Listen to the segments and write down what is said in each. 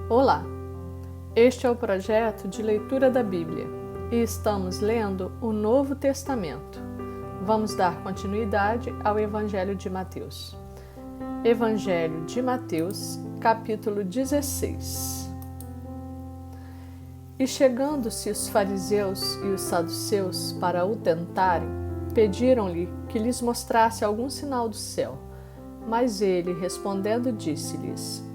Olá! Este é o projeto de leitura da Bíblia e estamos lendo o Novo Testamento. Vamos dar continuidade ao Evangelho de Mateus. Evangelho de Mateus, capítulo 16. E chegando-se os fariseus e os saduceus para o tentarem, pediram-lhe que lhes mostrasse algum sinal do céu. Mas ele, respondendo, disse-lhes: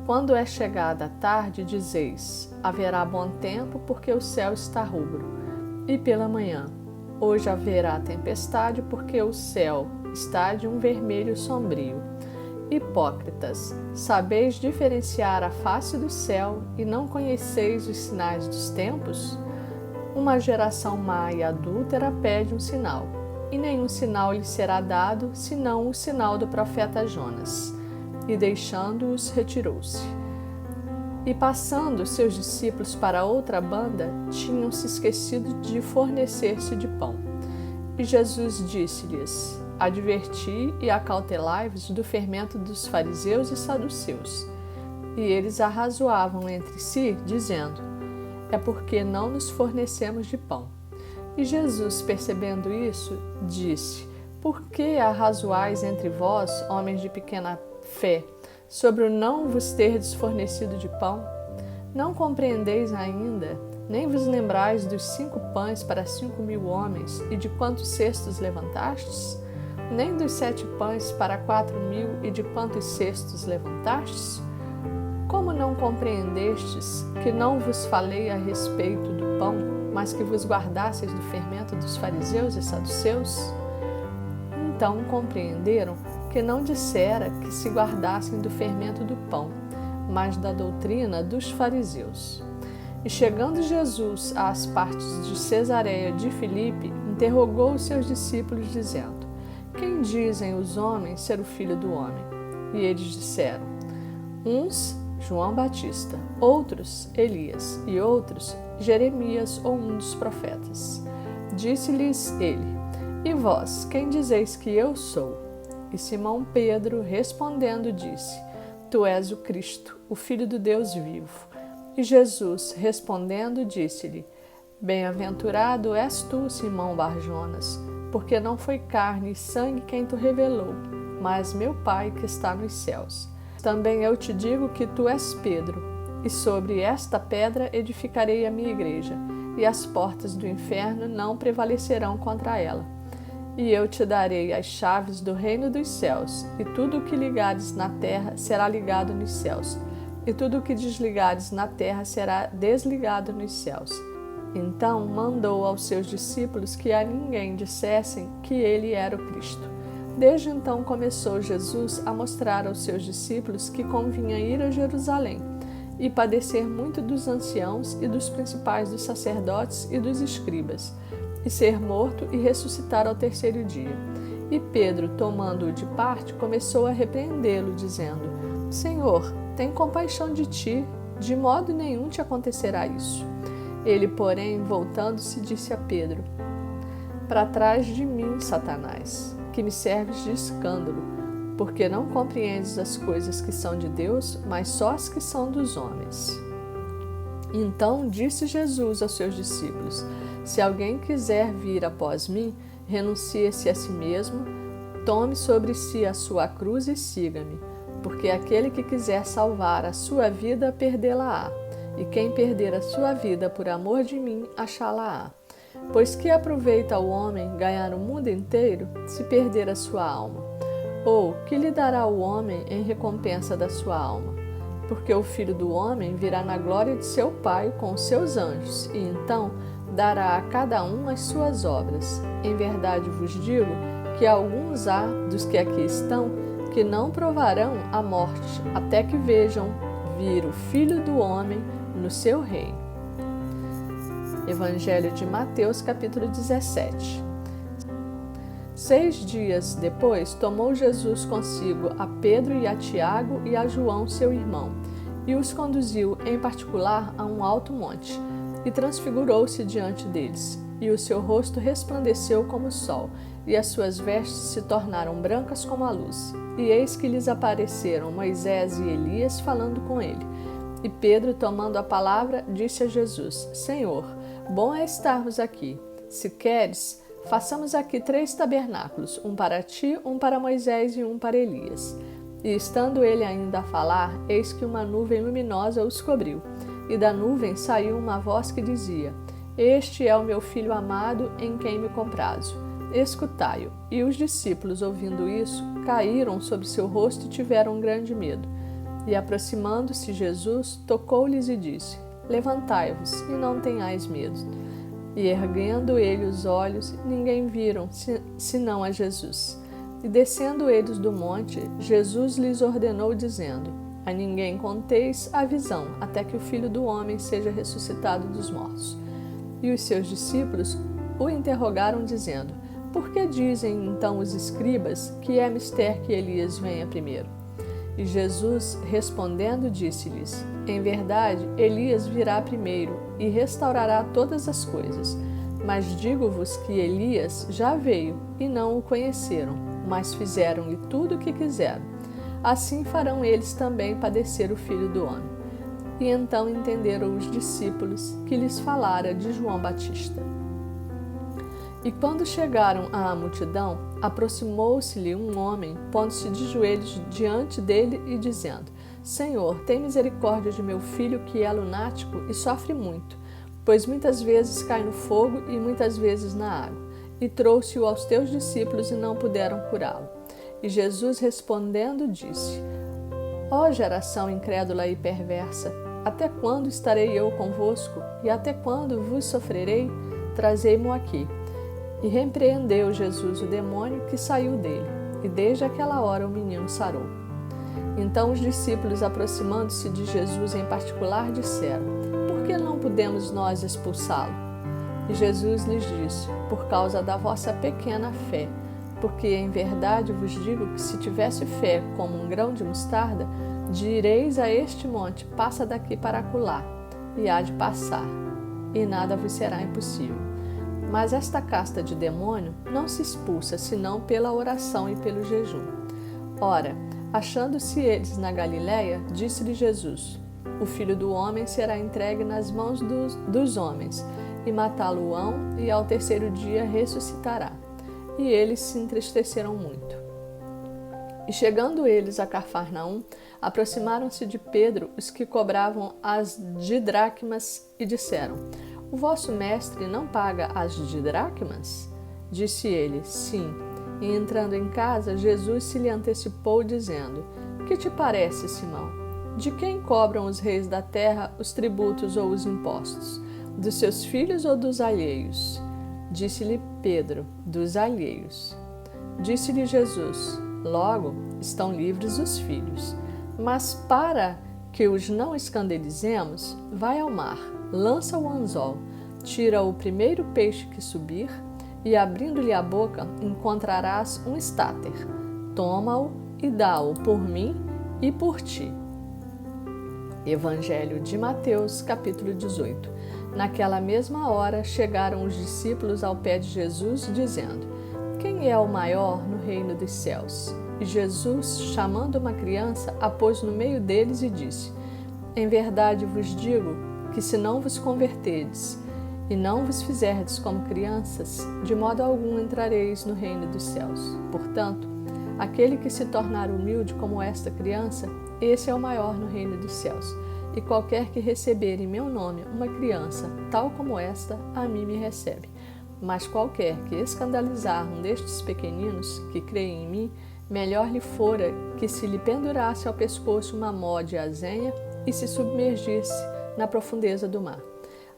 Quando é chegada a tarde, dizeis: haverá bom tempo, porque o céu está rubro. E pela manhã: hoje haverá tempestade, porque o céu está de um vermelho sombrio. Hipócritas, sabeis diferenciar a face do céu e não conheceis os sinais dos tempos? Uma geração má e adúltera pede um sinal, e nenhum sinal lhe será dado, senão o sinal do profeta Jonas. E deixando-os, retirou-se. E passando seus discípulos para outra banda, tinham se esquecido de fornecer-se de pão. E Jesus disse-lhes: Adverti e acautelai-vos do fermento dos fariseus e saduceus. E eles arrazoavam entre si, dizendo: É porque não nos fornecemos de pão. E Jesus, percebendo isso, disse: Por que arrazoais entre vós, homens de pequena fé, sobre o não vos terdes fornecido de pão? Não compreendeis ainda, nem vos lembrais dos 5 pães para 5.000 homens, e de quantos cestos levantastes? Nem dos 7 pães para 4.000, e de quantos cestos levantastes? Como não compreendestes que não vos falei a respeito do pão, mas que vos guardasseis do fermento dos fariseus e saduceus? Então compreenderam que não dissera que se guardassem do fermento do pão, mas da doutrina dos fariseus. E chegando Jesus às partes de Cesareia de Filipe, interrogou os seus discípulos, dizendo: Quem dizem os homens ser o Filho do Homem? E eles disseram: Uns, João Batista, outros, Elias, e outros, Jeremias ou um dos profetas. Disse-lhes ele: E vós, quem dizeis que eu sou? E Simão Pedro, respondendo, disse: Tu és o Cristo, o Filho do Deus vivo. E Jesus, respondendo, disse-lhe: Bem-aventurado és tu, Simão Barjonas, porque não foi carne e sangue quem te revelou, mas meu Pai que está nos céus. Também eu te digo que tu és Pedro, e sobre esta pedra edificarei a minha igreja, e as portas do inferno não prevalecerão contra ela. E eu te darei as chaves do reino dos céus, e tudo o que ligares na terra será ligado nos céus, e tudo o que desligares na terra será desligado nos céus. Então mandou aos seus discípulos que a ninguém dissessem que ele era o Cristo. Desde então começou Jesus a mostrar aos seus discípulos que convinha ir a Jerusalém e padecer muito dos anciãos e dos principais dos sacerdotes e dos escribas, e ser morto e ressuscitar ao 3º dia. E Pedro, tomando-o de parte, começou a repreendê-lo, dizendo: Senhor, tem compaixão de ti, de modo nenhum te acontecerá isso. Ele, porém, voltando-se, disse a Pedro: Para trás de mim, Satanás, que me serves de escândalo, porque não compreendes as coisas que são de Deus, mas só as que são dos homens. Então disse Jesus aos seus discípulos: Se alguém quiser vir após mim, renuncie-se a si mesmo, tome sobre si a sua cruz e siga-me, porque aquele que quiser salvar a sua vida, perdê-la-á, e quem perder a sua vida por amor de mim, achá-la-á. Pois que aproveita o homem ganhar o mundo inteiro, se perder a sua alma? Ou que lhe dará o homem em recompensa da sua alma? Porque o Filho do Homem virá na glória de seu Pai com os seus anjos, e então dará a cada um as suas obras. Em verdade vos digo que alguns há dos que aqui estão que não provarão a morte, até que vejam vir o Filho do Homem no seu reino. Evangelho de Mateus, capítulo 17. 6 dias depois, tomou Jesus consigo a Pedro e a Tiago e a João, seu irmão, e os conduziu em particular a um alto monte, e transfigurou-se diante deles, e o seu rosto resplandeceu como o sol, e as suas vestes se tornaram brancas como a luz. E eis que lhes apareceram Moisés e Elias falando com ele. E Pedro, tomando a palavra, disse a Jesus: Senhor, bom é estarmos aqui. Se queres, façamos aqui 3 tabernáculos, um para ti, um para Moisés e um para Elias. E estando ele ainda a falar, eis que uma nuvem luminosa os cobriu. E da nuvem saiu uma voz que dizia: Este é o meu filho amado, em quem me comprazo. Escutai-o. E os discípulos, ouvindo isso, caíram sobre seu rosto e tiveram um grande medo. E aproximando-se Jesus, tocou-lhes e disse: Levantai-vos e não tenhais medo. E erguendo ele os olhos, ninguém viram, senão a Jesus. E descendo eles do monte, Jesus lhes ordenou, dizendo: A ninguém conteis a visão, até que o Filho do Homem seja ressuscitado dos mortos. E os seus discípulos o interrogaram, dizendo: Por que dizem então os escribas que é mister que Elias venha primeiro? E Jesus, respondendo, disse-lhes: Em verdade, Elias virá primeiro e restaurará todas as coisas. Mas digo-vos que Elias já veio e não o conheceram, mas fizeram-lhe tudo o que quiseram. Assim farão eles também padecer o Filho do Homem. E então entenderam os discípulos que lhes falara de João Batista. E quando chegaram à multidão, aproximou-se-lhe um homem, pondo-se de joelhos diante dele e dizendo: Senhor, tem misericórdia de meu filho, que é lunático e sofre muito, pois muitas vezes cai no fogo e muitas vezes na água. E trouxe-o aos teus discípulos e não puderam curá-lo. E Jesus, respondendo, disse: Ó geração incrédula e perversa, até quando estarei eu convosco? E até quando vos sofrerei? Trazei-mo aqui. E repreendeu Jesus o demônio, que saiu dele, e desde aquela hora o menino sarou. Então os discípulos, aproximando-se de Jesus em particular, disseram: Por que não podemos nós expulsá-lo? E Jesus lhes disse: Por causa da vossa pequena fé. Porque em verdade vos digo que se tivesse fé como um grão de mostarda, direis a este monte: Passa daqui para acolá, e há de passar, e nada vos será impossível. Mas esta casta de demônio não se expulsa, senão pela oração e pelo jejum. Ora, achando-se eles na Galiléia, disse-lhe Jesus: O Filho do Homem será entregue nas mãos dos homens, e matá-lo-ão, e ao terceiro dia ressuscitará. E eles se entristeceram muito. E chegando eles a Cafarnaum, aproximaram-se de Pedro os que cobravam as didracmas e disseram: O vosso mestre não paga as didracmas? Disse ele: Sim. E entrando em casa, Jesus se lhe antecipou, dizendo: Que te parece, Simão? De quem cobram os reis da terra os tributos ou os impostos? Dos seus filhos ou dos alheios? Disse-lhe Pedro: Dos alheios. Disse-lhe Jesus: Logo, estão livres os filhos. Mas para que os não escandalizemos, vai ao mar, lança o anzol, tira o primeiro peixe que subir, e abrindo-lhe a boca, encontrarás um estáter. Toma-o e dá-o por mim e por ti. Evangelho de Mateus, capítulo 18. Naquela mesma hora chegaram os discípulos ao pé de Jesus, dizendo: Quem é o maior no reino dos céus? E Jesus, chamando uma criança, a pôs no meio deles e disse: Em verdade vos digo que se não vos converterdes e não vos fizerdes como crianças, de modo algum entrareis no reino dos céus. Portanto, aquele que se tornar humilde como esta criança, esse é o maior no reino dos céus. E qualquer que receber em meu nome uma criança, tal como esta, a mim me recebe. Mas qualquer que escandalizar um destes pequeninos que creem em mim, melhor lhe fora que se lhe pendurasse ao pescoço uma mó de azenha e se submergisse na profundeza do mar.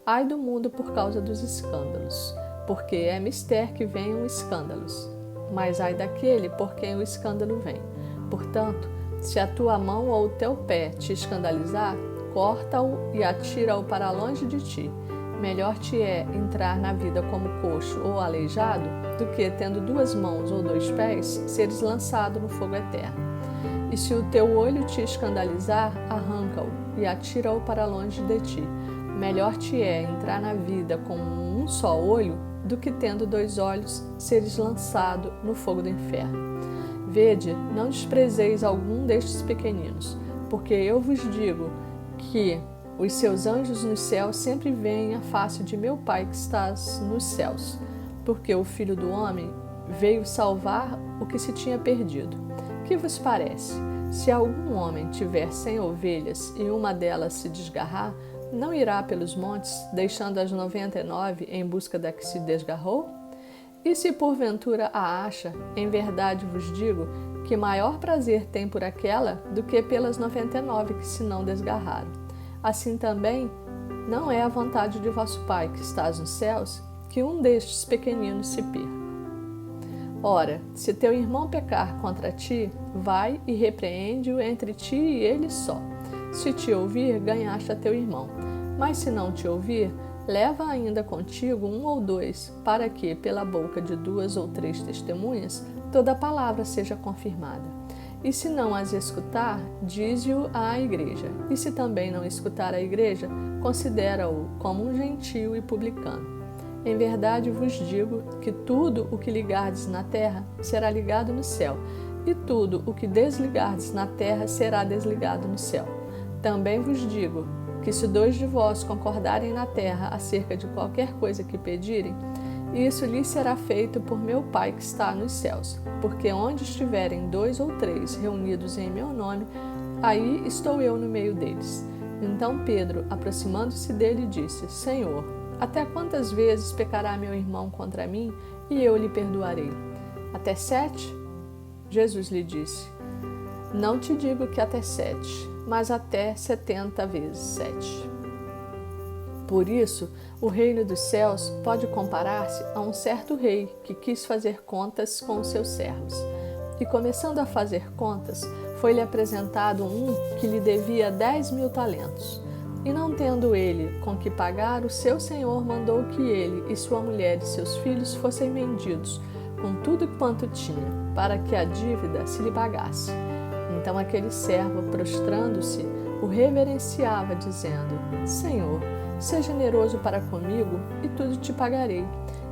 Ai do mundo por causa dos escândalos, porque é mister que venham escândalos. Mas ai daquele por quem o escândalo vem. Portanto, se a tua mão ou o teu pé te escandalizar, corta-o e atira-o para longe de ti. Melhor te é entrar na vida como coxo ou aleijado, do que, tendo 2 mãos ou 2 pés, seres lançado no fogo eterno. E se o teu olho te escandalizar, arranca-o e atira-o para longe de ti. Melhor te é entrar na vida com um só olho, do que, tendo 2 olhos, seres lançado no fogo do inferno. Vede, não desprezeis algum destes pequeninos, porque eu vos digo, que os seus anjos nos céus sempre veem a face de meu Pai que estás nos céus, porque o Filho do Homem veio salvar o que se tinha perdido. Que vos parece? Se algum homem tiver 100 ovelhas e uma delas se desgarrar, não irá pelos montes, deixando as 99 em busca da que se desgarrou? E se porventura a acha, em verdade vos digo que maior prazer tem por aquela do que pelas 99 que se não desgarraram. Assim também, não é a vontade de vosso Pai que estás nos céus que um destes pequeninos se perca. Ora, se teu irmão pecar contra ti, vai e repreende-o entre ti e ele só. Se te ouvir, ganhaste a teu irmão. Mas se não te ouvir, leva ainda contigo 1 ou 2, para que, pela boca de 2 ou 3 testemunhas, toda palavra seja confirmada. E se não as escutar, dize-o à igreja. E se também não escutar a igreja, considera-o como um gentio e publicano. Em verdade vos digo que tudo o que ligardes na terra será ligado no céu, e tudo o que desligardes na terra será desligado no céu. Também vos digo que se 2 de vós concordarem na terra acerca de qualquer coisa que pedirem, isso lhes será feito por meu Pai que está nos céus. Porque onde estiverem 2 ou 3 reunidos em meu nome, aí estou eu no meio deles. Então Pedro, aproximando-se dele, disse: Senhor, até quantas vezes pecará meu irmão contra mim e eu lhe perdoarei? Até 7? Jesus lhe disse: Não te digo que até 7, mas até 70 vezes 7. Por isso, o reino dos céus pode comparar-se a um certo rei que quis fazer contas com os seus servos. E começando a fazer contas, foi-lhe apresentado um que lhe devia 10.000 talentos. E não tendo ele com que pagar, o seu senhor mandou que ele e sua mulher e seus filhos fossem vendidos, com tudo quanto tinha, para que a dívida se lhe pagasse. Então aquele servo, prostrando-se, o reverenciava, dizendo: Senhor, seja generoso para comigo, e tudo te pagarei.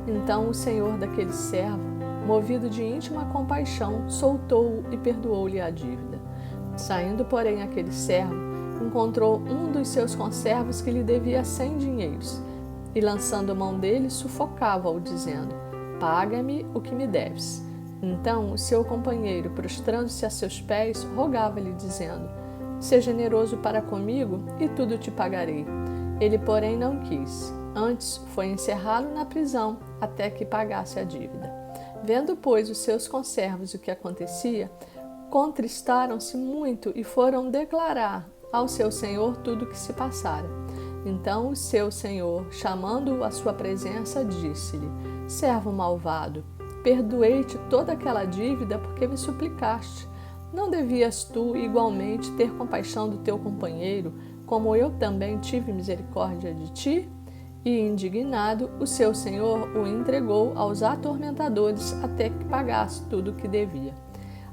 Então o senhor daquele servo, movido de íntima compaixão, soltou-o e perdoou-lhe a dívida. Saindo, porém, aquele servo, encontrou um dos seus conservos que lhe devia 100 dinheiros, e lançando a mão dele, sufocava-o, dizendo: Paga-me o que me deves. Então o seu companheiro, prostrando-se a seus pés, rogava-lhe, dizendo: Seja generoso para comigo, e tudo te pagarei. Ele, porém, não quis. Antes foi encerrá-lo na prisão, até que pagasse a dívida. Vendo, pois, os seus conservos o que acontecia, contristaram-se muito e foram declarar ao seu senhor tudo o que se passara. Então o seu senhor, chamando-o à sua presença, disse-lhe: Servo malvado, perdoei-te toda aquela dívida porque me suplicaste. Não devias tu igualmente ter compaixão do teu companheiro, como eu também tive misericórdia de ti? E, indignado, o seu senhor o entregou aos atormentadores até que pagasse tudo o que devia.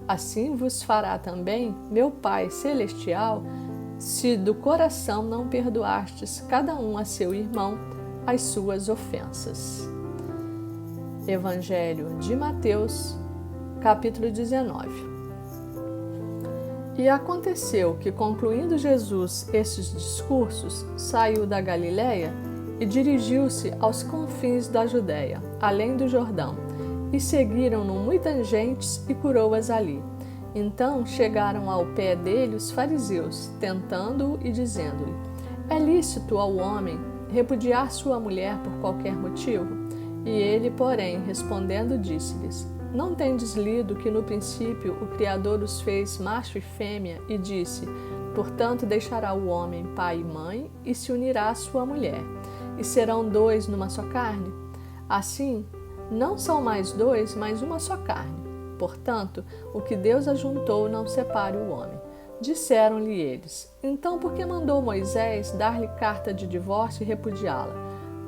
Assim vos fará também meu Pai Celestial, se do coração não perdoastes cada um a seu irmão as suas ofensas. Evangelho de Mateus, capítulo 19. E aconteceu que, concluindo Jesus estes discursos, saiu da Galiléia e dirigiu-se aos confins da Judéia, além do Jordão, e seguiram-no muitas gentes e curou-as ali. Então chegaram ao pé dele os fariseus, tentando-o e dizendo-lhe: É lícito ao homem repudiar sua mulher por qualquer motivo? E ele, porém, respondendo, disse-lhes: Não tendes lido que no princípio o Criador os fez macho e fêmea e disse: Portanto deixará o homem pai e mãe e se unirá à sua mulher, e serão 2 numa só carne? Assim, não são mais 2, mas uma só carne. Portanto, o que Deus ajuntou não separe o homem. Disseram-lhe eles: Então por que mandou Moisés dar-lhe carta de divórcio e repudiá-la?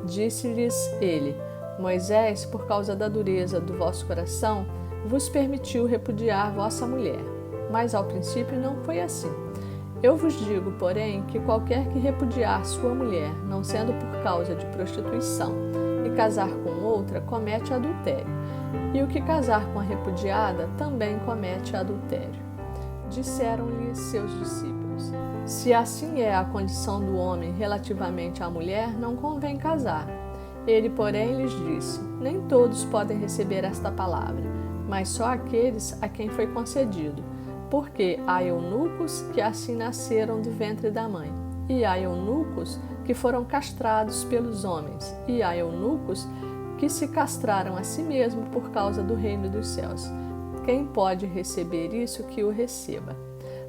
Disse-lhes ele: Moisés, por causa da dureza do vosso coração, vos permitiu repudiar vossa mulher. Mas ao princípio não foi assim. Eu vos digo, porém, que qualquer que repudiar sua mulher, não sendo por causa de prostituição, e casar com outra, comete adultério. E o que casar com a repudiada também comete adultério. Disseram-lhe seus discípulos: irmãos. Se assim é a condição do homem relativamente à mulher, não convém casar. Ele, porém, lhes disse: nem todos podem receber esta palavra, mas só aqueles a quem foi concedido, porque há eunucos que assim nasceram do ventre da mãe, e há eunucos que foram castrados pelos homens, e há eunucos que se castraram a si mesmo por causa do reino dos céus. Quem pode receber isso, que o receba.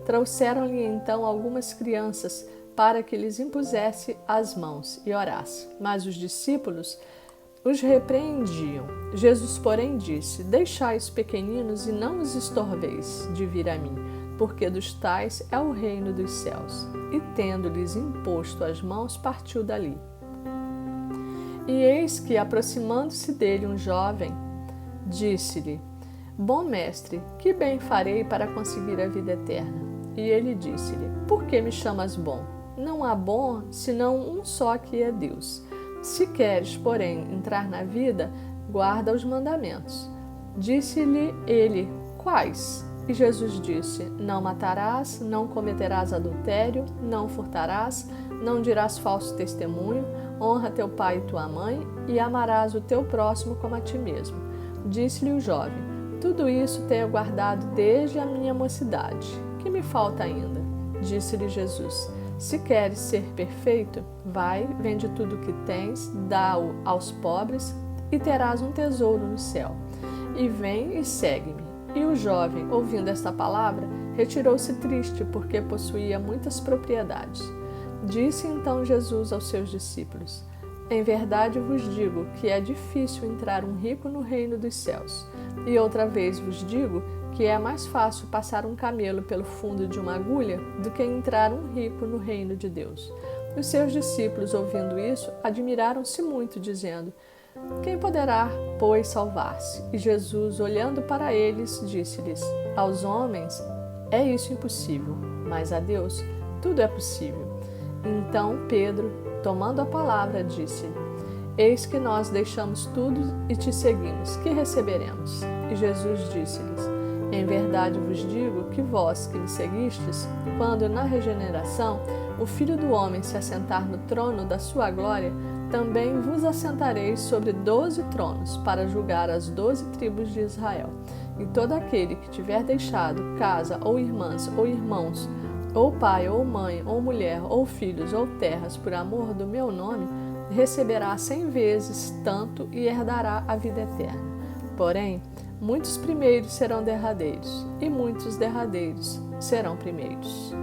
Trouxeram-lhe então algumas crianças para que lhes impusesse as mãos e orasse. Mas os discípulos os repreendiam. Jesus, porém, disse: deixai os pequeninos e não os estorveis de vir a mim, porque dos tais é o reino dos céus. E tendo-lhes imposto as mãos, partiu dali. E eis que, aproximando-se dele um jovem, disse-lhe: bom mestre, que bem farei para conseguir a vida eterna? E ele disse-lhe: por que me chamas bom? Não há bom, senão um só, que é Deus. Se queres, porém, entrar na vida, guarda os mandamentos. Disse-lhe ele: quais? E Jesus disse: não matarás, não cometerás adultério, não furtarás, não dirás falso testemunho, honra teu pai e tua mãe, e amarás o teu próximo como a ti mesmo. Disse-lhe o jovem: tudo isso tenho guardado desde a minha mocidade. Que me falta ainda? Disse-lhe Jesus: se queres ser perfeito, vai, vende tudo o que tens, dá-o aos pobres, e terás um tesouro no céu. E vem e segue-me. E o jovem, ouvindo esta palavra, retirou-se triste, porque possuía muitas propriedades. Disse então Jesus aos seus discípulos: em verdade vos digo que é difícil entrar um rico no reino dos céus. E outra vez vos digo que é mais fácil passar um camelo pelo fundo de uma agulha do que entrar um rico no reino de Deus. Os seus discípulos, ouvindo isso, admiraram-se muito, dizendo: quem poderá, pois, salvar-se? E Jesus, olhando para eles, disse-lhes: aos homens é isso impossível, mas a Deus tudo é possível. Então Pedro, tomando a palavra, disse-lhe: eis que nós deixamos tudo e te seguimos, que receberemos? E Jesus disse-lhes: em verdade vos digo que vós que me seguistes, quando na regeneração o Filho do Homem se assentar no trono da sua glória, também vos assentareis sobre 12 tronos, para julgar as 12 tribos de Israel. E todo aquele que tiver deixado casa, ou irmãs, ou irmãos, ou pai, ou mãe, ou mulher, ou filhos, ou terras, por amor do meu nome, receberá 100 vezes tanto e herdará a vida eterna. Porém, muitos primeiros serão derradeiros, e muitos derradeiros serão primeiros.